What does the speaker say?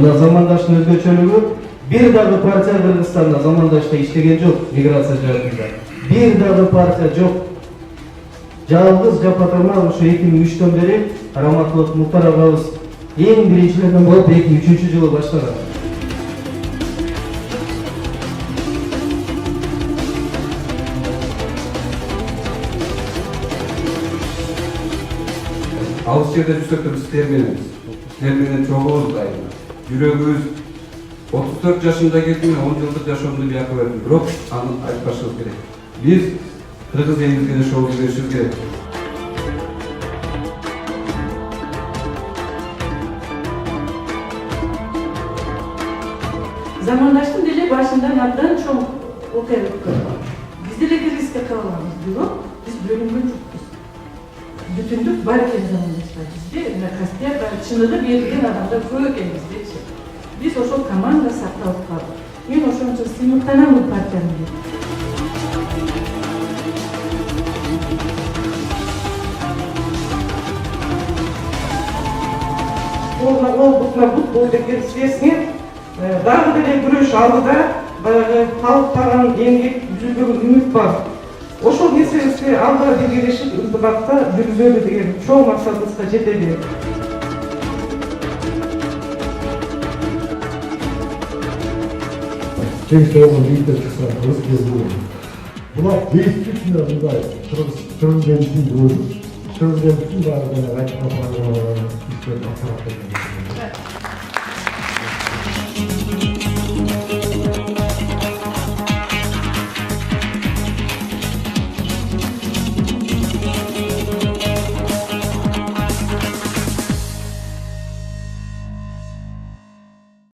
Мына замандаштын өзгөчөлүгү бир дагы партия Кыргызстанда замандашта иштеген жок миграция жаатында. Бир дагы партия жок. Жалгыз жапатырма ошо 2003-төн бери Раматылык Муктар агабыз эң биринчилерден болуп 2003-жылы баштаган. Алыс жерде жүрсек те биз терменебиз. Силер менен чогуубуз айына. Жүрөгүбүз 34 жашымда келдим, 10 жылдык жашоомду бияка бердим. Бирок аны айтпашыбыз керек. Биз кыргыз элибизге да жол беришибиз керек. Замандаштын деле башындан абдан чоң окуя өткөн. Биз деле киргизге кабылганбыз, бирок биз бөлүнгөн жокпуз. Бүтүндүк бар экен замандашта. Бизде мына Каспия чыныгы берилген адамдар көп экен биздечи. Биз ошол команда сакталып калдык. Мен ошончо сыймыктанам бул партияны деп. Ол бутна-бут бул деген свесне дагы деле күрөш алдыда баягы калыптаган эмгек жүзүлгөн үмүт бар. Ошол нерсебизди алга бергилешип ынтымакта жүргүзөлү деген чоң максатыбызга жете берет. Чеңсоого бийтеп чыкса кыргыз кезүү. Булар действительно мындай кыргыз элдин өзү, кыргыз элдин баардыгына айтып